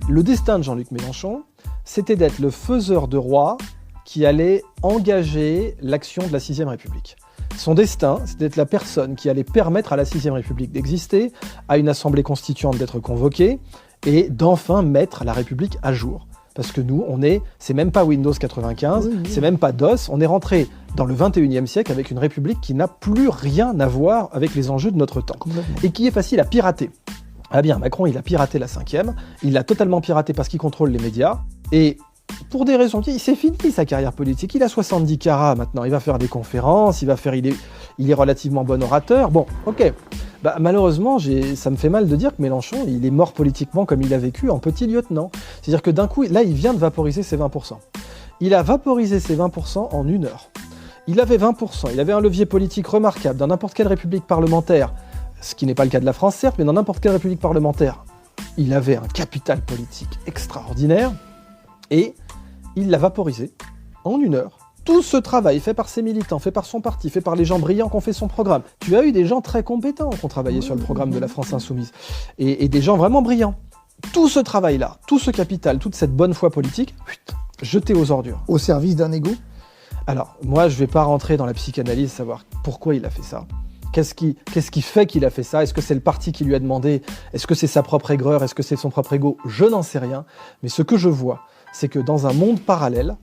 Le destin de Jean-Luc Mélenchon, c'était d'être le faiseur de roi qui allait engager l'action de la 6ème République. Son destin, c'est d'être la personne qui allait permettre à la 6ème République d'exister, à une assemblée constituante d'être convoquée et d'enfin mettre la République à jour. Parce que nous, c'est même pas Windows 95, c'est même pas DOS, on est rentré dans le 21e siècle avec une République qui n'a plus rien à voir avec les enjeux de notre temps. Et qui est facile à pirater. Ah bien, Macron, il a piraté la 5e, il l'a totalement piraté parce qu'il contrôle les médias, et pour des raisons, il s'est fini sa carrière politique, il a 70 carats maintenant, il va faire des conférences, il est relativement bon orateur, bon, ok. Bah, malheureusement, ça me fait mal de dire que Mélenchon, il est mort politiquement comme il a vécu en petit lieutenant. C'est-à-dire que d'un coup, là, il vient de vaporiser ses 20%. Il a vaporisé ses 20% en 1 heure. Il avait 20%, il avait un levier politique remarquable dans n'importe quelle république parlementaire, ce qui n'est pas le cas de la France, certes, mais dans n'importe quelle république parlementaire, il avait un capital politique extraordinaire, et il l'a vaporisé en 1 heure. Tout ce travail fait par ses militants, fait par son parti, fait par les gens brillants qui ont fait son programme. Tu as eu des gens très compétents qui ont travaillé sur le programme de la France Insoumise, et des gens vraiment brillants. Tout ce travail-là, tout ce capital, toute cette bonne foi politique, jeté aux ordures. Au service d'un ego ? Alors, moi, je ne vais pas rentrer dans la psychanalyse, savoir pourquoi il a fait ça. Qu'est-ce qui fait qu'il a fait ça ? Est-ce que c'est le parti qui lui a demandé ? Est-ce que c'est sa propre aigreur ? Est-ce que c'est son propre ego ? Je n'en sais rien. Mais ce que je vois, c'est que dans un monde parallèle,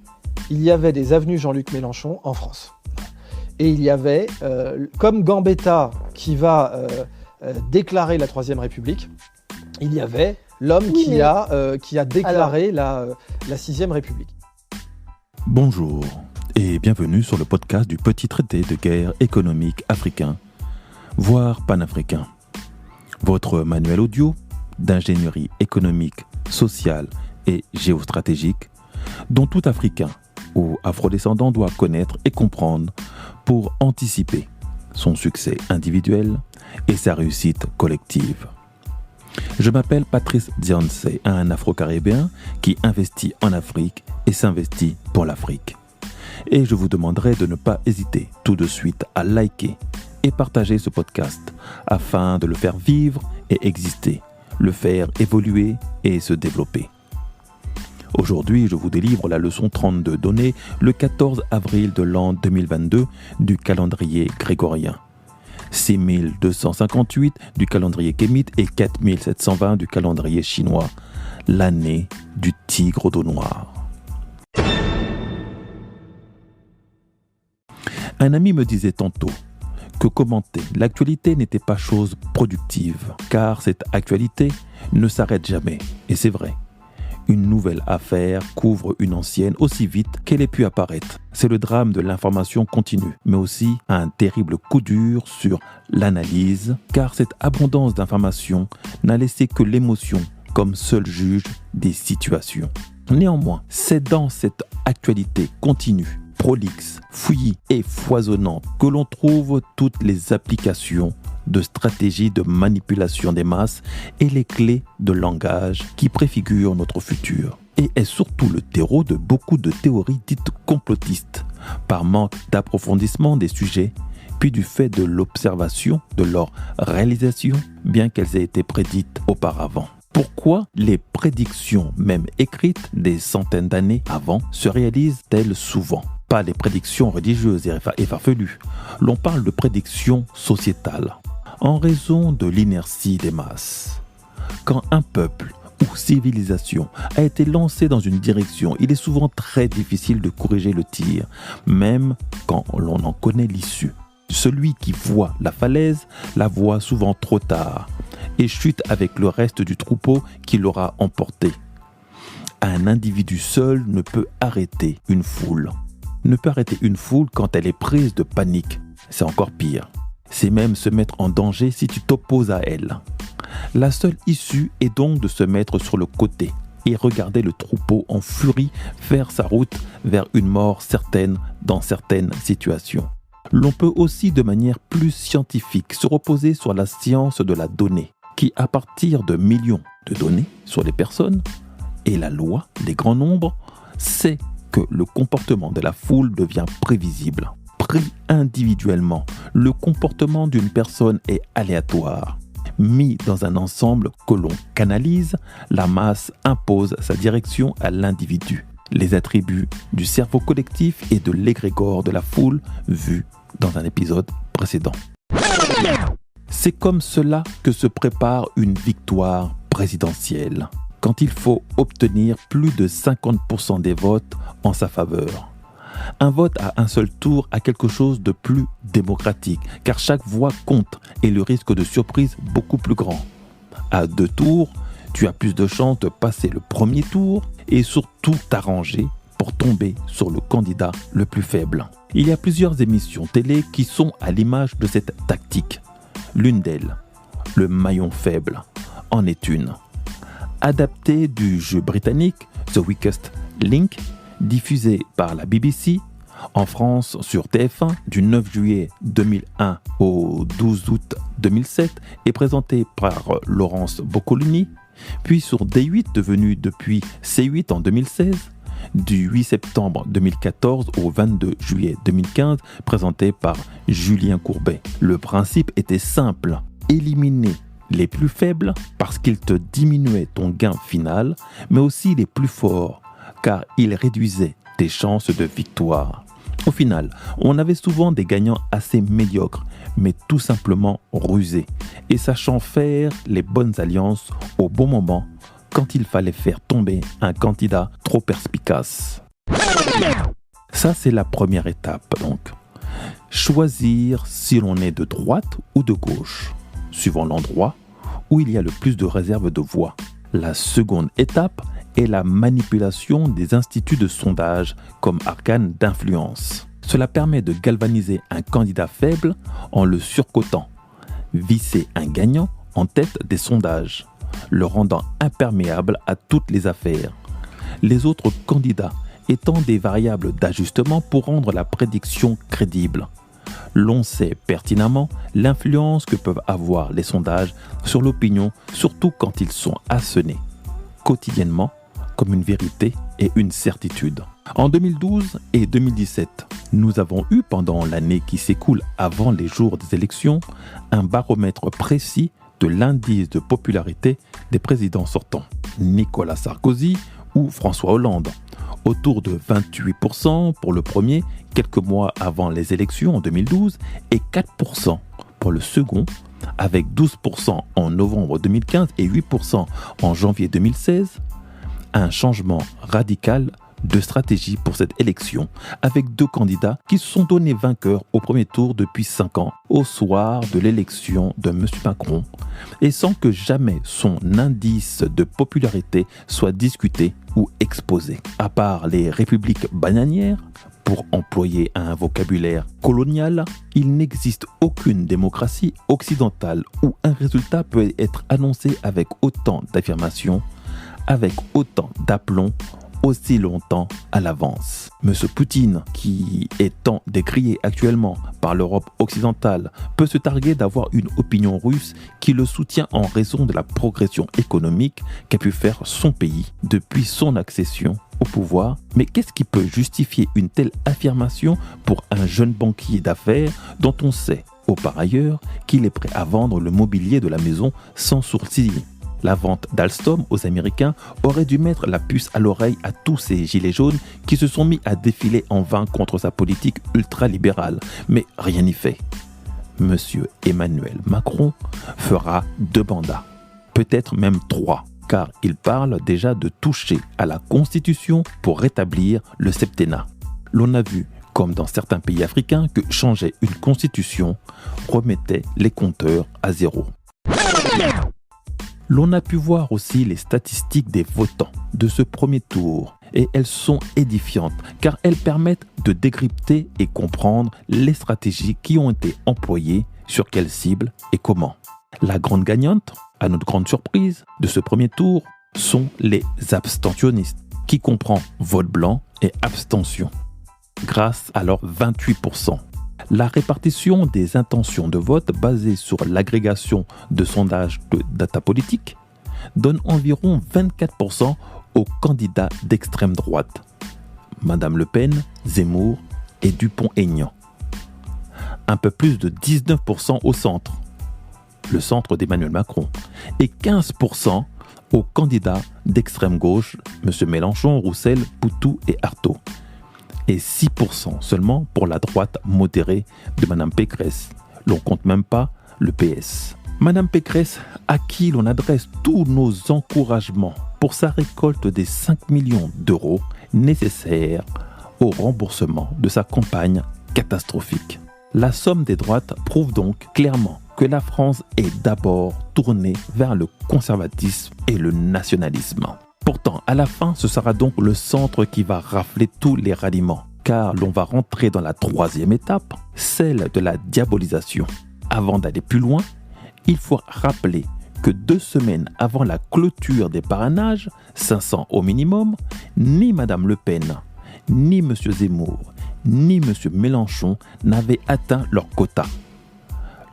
il y avait des avenues Jean-Luc Mélenchon en France. Et il y avait, comme Gambetta qui va déclarer la 3ème République, il y avait l'homme qui a déclaré la 6ème République. Bonjour et bienvenue sur le podcast du petit traité de guerre économique africain, voire panafricain. Votre manuel audio d'ingénierie économique, sociale et géostratégique dont tout Africain ou afrodescendant doit connaître et comprendre pour anticiper son succès individuel et sa réussite collective. Je m'appelle Patrice Dianse, un Afro-Caribéen qui investit en Afrique et s'investit pour l'Afrique. Et je vous demanderai de ne pas hésiter tout de suite à liker et partager ce podcast afin de le faire vivre et exister, le faire évoluer et se développer. Aujourd'hui, je vous délivre la leçon 32 donnée le 14 avril de l'an 2022 du calendrier grégorien, 6258 du calendrier kémite et 4720 du calendrier chinois, l'année du tigre au dos noir. Un ami me disait tantôt que commenter l'actualité n'était pas chose productive, car cette actualité ne s'arrête jamais, et c'est vrai. Une nouvelle affaire couvre une ancienne aussi vite qu'elle ait pu apparaître. C'est le drame de l'information continue, mais aussi un terrible coup dur sur l'analyse, car cette abondance d'informations n'a laissé que l'émotion comme seul juge des situations. Néanmoins, c'est dans cette actualité continue, prolixe, fouillis et foisonnante que l'on trouve toutes les applications de stratégies de manipulation des masses et les clés de langage qui préfigurent notre futur. Et est surtout le terreau de beaucoup de théories dites complotistes, par manque d'approfondissement des sujets, puis du fait de l'observation de leur réalisation, bien qu'elles aient été prédites auparavant. Pourquoi les prédictions, même écrites des centaines d'années avant, se réalisent-elles souvent ? Pas les prédictions religieuses et farfelues. L'on parle de prédictions sociétales. En raison de l'inertie des masses. Quand un peuple ou civilisation a été lancé dans une direction, il est souvent très difficile de corriger le tir, même quand l'on en connaît l'issue. Celui qui voit la falaise la voit souvent trop tard et chute avec le reste du troupeau qui l'aura emporté. Un individu seul ne peut arrêter une foule. Ne peut arrêter une foule quand elle est prise de panique. C'est encore pire. C'est même se mettre en danger si tu t'opposes à elle. La seule issue est donc de se mettre sur le côté et regarder le troupeau en furie faire sa route vers une mort certaine dans certaines situations. L'on peut aussi de manière plus scientifique se reposer sur la science de la donnée, qui à partir de millions de données sur les personnes et la loi des grands nombres, sait que le comportement de la foule devient prévisible. Pris individuellement, le comportement d'une personne est aléatoire. Mis dans un ensemble que l'on canalise, la masse impose sa direction à l'individu. Les attributs du cerveau collectif et de l'égrégore de la foule vus dans un épisode précédent. C'est comme cela que se prépare une victoire présidentielle, quand il faut obtenir plus de 50% des votes en sa faveur. Un vote à un seul tour a quelque chose de plus démocratique, car chaque voix compte et le risque de surprise beaucoup plus grand. À 2 tours, tu as plus de chances de passer le premier tour et surtout t'arranger pour tomber sur le candidat le plus faible. Il y a plusieurs émissions télé qui sont à l'image de cette tactique. L'une d'elles, le maillon faible, en est une. Adaptée du jeu britannique The Weakest Link, diffusé par la BBC, en France sur TF1 du 9 juillet 2001 au 12 août 2007 et présentée par Laurence Boccolini, puis sur D8 devenu depuis C8 en 2016, du 8 septembre 2014 au 22 juillet 2015, présenté par Julien Courbet. Le principe était simple, éliminer les plus faibles parce qu'ils te diminuaient ton gain final, mais aussi les plus forts, car ils réduisaient tes chances de victoire. Au final, on avait souvent des gagnants assez médiocres, mais tout simplement rusés, et sachant faire les bonnes alliances au bon moment, quand il fallait faire tomber un candidat trop perspicace. Ça, c'est la première étape, donc. Choisir si l'on est de droite ou de gauche, suivant l'endroit où il y a le plus de réserves de voix. La seconde étape est la manipulation des instituts de sondage comme organe d'influence. Cela permet de galvaniser un candidat faible en le surcotant, visser un gagnant en tête des sondages, le rendant imperméable à toutes les affaires. Les autres candidats étant des variables d'ajustement pour rendre la prédiction crédible. L'on sait pertinemment l'influence que peuvent avoir les sondages sur l'opinion, surtout quand ils sont assenés quotidiennement comme une vérité et une certitude. En 2012 et 2017, nous avons eu pendant l'année qui s'écoule avant les jours des élections un baromètre précis de l'indice de popularité des présidents sortants, Nicolas Sarkozy ou François Hollande, autour de 28% pour le premier quelques mois avant les élections en 2012 et 4% pour le second, avec 12% en novembre 2015 et 8% en janvier 2016, un changement radical de stratégie pour cette élection, avec 2 candidats qui se sont donnés vainqueurs au premier tour depuis 5 ans, au soir de l'élection de M. Macron, et sans que jamais son indice de popularité soit discuté ou exposé. À part les républiques bananières, pour employer un vocabulaire colonial, il n'existe aucune démocratie occidentale où un résultat peut être annoncé avec autant d'affirmation, avec autant d'aplomb, aussi longtemps à l'avance. M. Poutine, qui est tant décrié actuellement par l'Europe occidentale, peut se targuer d'avoir une opinion russe qui le soutient en raison de la progression économique qu'a pu faire son pays depuis son accession au pouvoir. Mais qu'est-ce qui peut justifier une telle affirmation pour un jeune banquier d'affaires dont on sait, par ailleurs, qu'il est prêt à vendre le mobilier de la maison sans sourciller? La vente d'Alstom aux Américains aurait dû mettre la puce à l'oreille à tous ces gilets jaunes qui se sont mis à défiler en vain contre sa politique ultralibérale. Mais rien n'y fait. Monsieur Emmanuel Macron fera 2 mandats, peut-être même 3, car il parle déjà de toucher à la Constitution pour rétablir le septennat. L'on a vu, comme dans certains pays africains, que changer une Constitution remettait les compteurs à zéro. L'on a pu voir aussi les statistiques des votants de ce premier tour et elles sont édifiantes car elles permettent de décrypter et comprendre les stratégies qui ont été employées, sur quelle cible et comment. La grande gagnante, à notre grande surprise, de ce premier tour sont les abstentionnistes qui comprend vote blanc et abstention grâce à leurs 28%. La répartition des intentions de vote basée sur l'agrégation de sondages de data politique donne environ 24% aux candidats d'extrême droite, Madame Le Pen, Zemmour et Dupont-Aignan. Un peu plus de 19% au centre, le centre d'Emmanuel Macron, et 15% aux candidats d'extrême gauche, M. Mélenchon, Roussel, Poutou et Artaud, et 6% seulement pour la droite modérée de Mme Pécresse. L'on compte même pas le PS. Mme Pécresse, à qui l'on adresse tous nos encouragements pour sa récolte des 5 millions d'euros nécessaires au remboursement de sa campagne catastrophique. La somme des droites prouve donc clairement que la France est d'abord tournée vers le conservatisme et le nationalisme. Pourtant, à la fin, ce sera donc le centre qui va rafler tous les ralliements, car l'on va rentrer dans la troisième étape, celle de la diabolisation. Avant d'aller plus loin, il faut rappeler que 2 semaines avant la clôture des parrainages, 500 au minimum, ni Mme Le Pen, ni M. Zemmour, ni M. Mélenchon n'avaient atteint leur quota.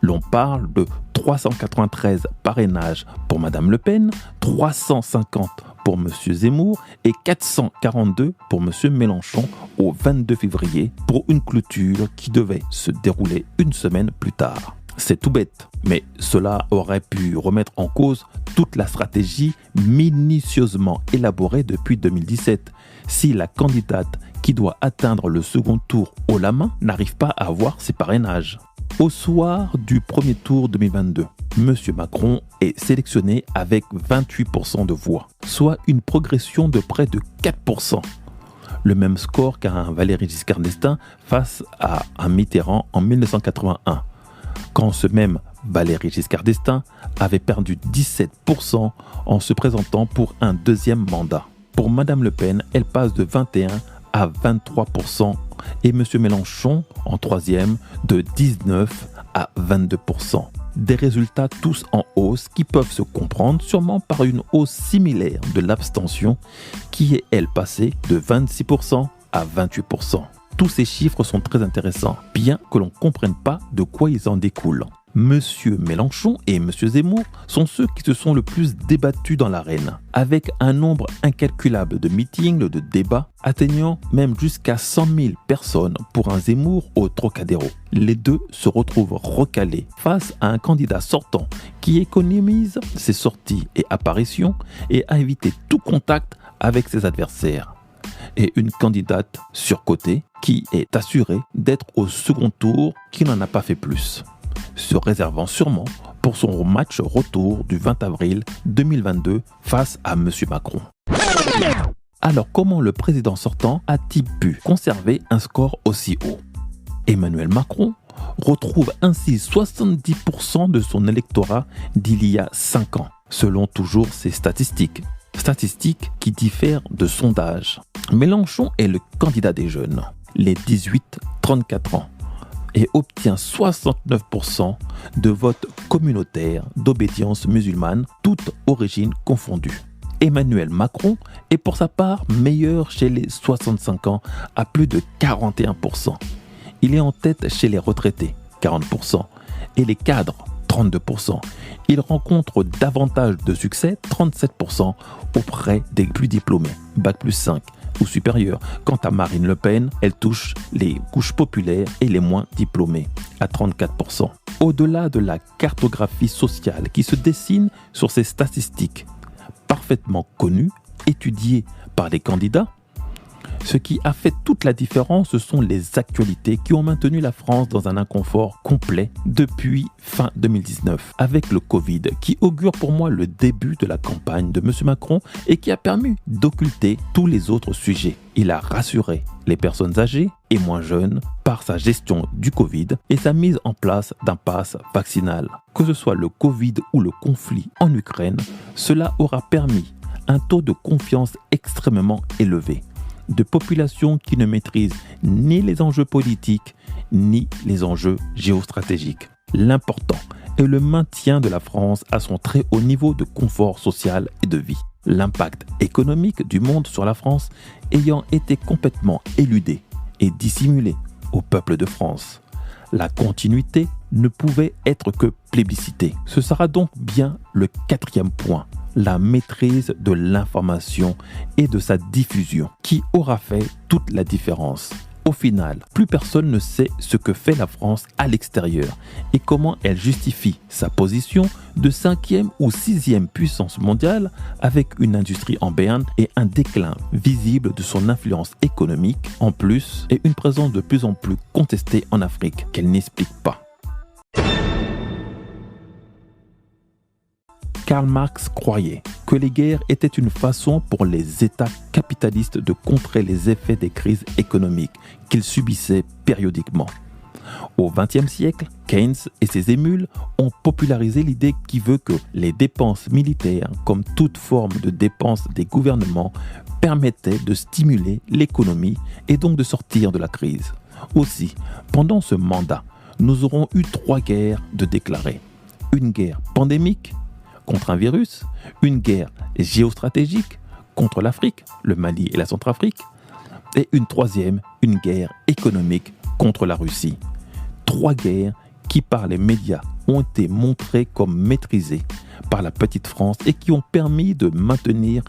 L'on parle de 393 parrainages pour Mme Le Pen, 350 pour M. Zemmour et 442 pour M. Mélenchon au 22 février pour une clôture qui devait se dérouler une semaine plus tard. C'est tout bête, mais cela aurait pu remettre en cause toute la stratégie minutieusement élaborée depuis 2017 si la candidate qui doit atteindre le second tour haut la main n'arrive pas à avoir ses parrainages. Au soir du premier tour 2022, M. Macron est sélectionné avec 28% de voix, soit une progression de près de 4%. Le même score qu'un Valéry Giscard d'Estaing face à un Mitterrand en 1981. Quand ce même Valéry Giscard d'Estaing avait perdu 17% en se présentant pour un deuxième mandat. Pour Mme Le Pen, elle passe de 21 à 23% et M. Mélenchon en troisième de 19 à 22%. Des résultats tous en hausse qui peuvent se comprendre sûrement par une hausse similaire de l'abstention qui est elle passée de 26% à 28%. Tous ces chiffres sont très intéressants, bien que l'on ne comprenne pas de quoi ils en découlent. M. Mélenchon et M. Zemmour sont ceux qui se sont le plus débattus dans l'arène, avec un nombre incalculable de meetings, de débats, atteignant même jusqu'à 100 000 personnes pour un Zemmour au Trocadéro. Les deux se retrouvent recalés face à un candidat sortant qui économise ses sorties et apparitions et a évité tout contact avec ses adversaires. Et une candidate surcotée qui est assurée d'être au second tour, qui n'en a pas fait plus, se réservant sûrement pour son match retour du 20 avril 2022 face à M. Macron. Alors comment le président sortant a-t-il pu conserver un score aussi haut ? Emmanuel Macron retrouve ainsi 70% de son électorat d'il y a 5 ans, selon toujours ses statistiques. Statistiques qui diffèrent de sondages. Mélenchon est le candidat des jeunes, les 18-34 ans, et obtient 69% de votes communautaires d'obédience musulmane, toutes origines confondues. Emmanuel Macron est pour sa part meilleur chez les 65 ans à plus de 41%. Il est en tête chez les retraités, 40%, et les cadres, 32%. Il rencontre davantage de succès, 37%, auprès des plus diplômés, Bac plus 5 ou supérieur. Quant à Marine Le Pen, elle touche les couches populaires et les moins diplômés, à 34%. Au-delà de la cartographie sociale qui se dessine sur ces statistiques, parfaitement connues, étudiées par les candidats, ce qui a fait toute la différence, ce sont les actualités qui ont maintenu la France dans un inconfort complet depuis fin 2019, avec le Covid, qui augure pour moi le début de la campagne de M. Macron et qui a permis d'occulter tous les autres sujets. Il a rassuré les personnes âgées et moins jeunes par sa gestion du Covid et sa mise en place d'un pass vaccinal. Que ce soit le Covid ou le conflit en Ukraine, cela aura permis un taux de confiance extrêmement élevé de populations qui ne maîtrisent ni les enjeux politiques ni les enjeux géostratégiques. L'important est le maintien de la France à son très haut niveau de confort social et de vie. L'impact économique du monde sur la France ayant été complètement éludé et dissimulé au peuple de France. La continuité ne pouvait être que plébiscitée. Ce sera donc bien le 4e point, la maîtrise de l'information et de sa diffusion, qui aura fait toute la différence. Au final, plus personne ne sait ce que fait la France à l'extérieur et comment elle justifie sa position de 5e ou 6e puissance mondiale avec une industrie en berne et un déclin visible de son influence économique en plus et une présence de plus en plus contestée en Afrique qu'elle n'explique pas. Karl Marx croyait que les guerres étaient une façon pour les États capitalistes de contrer les effets des crises économiques qu'ils subissaient périodiquement. Au XXe siècle, Keynes et ses émules ont popularisé l'idée qui veut que les dépenses militaires, comme toute forme de dépenses des gouvernements, permettaient de stimuler l'économie et donc de sortir de la crise. Aussi, pendant ce mandat, nous aurons eu 3 guerres de déclarer. Une guerre pandémique, contre un virus, une guerre géostratégique contre l'Afrique, le Mali et la Centrafrique, et une 3e, une guerre économique contre la Russie. 3 guerres qui, par les médias, ont été montrées comme maîtrisées par la petite France et qui ont permis de maintenir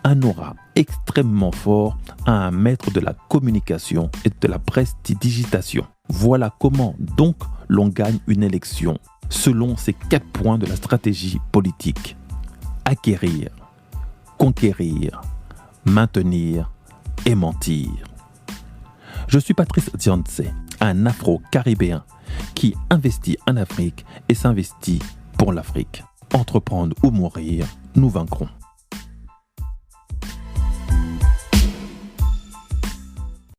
un aura extrêmement fort à un maître de la communication et de la prestidigitation. Voilà comment donc l'on gagne une élection selon ces 4 points de la stratégie politique. Acquérir, conquérir, maintenir et mentir. Je suis Patrice Zianse, un Afro-Caribéen qui investit en Afrique et s'investit pour l'Afrique. Entreprendre ou mourir, nous vaincrons.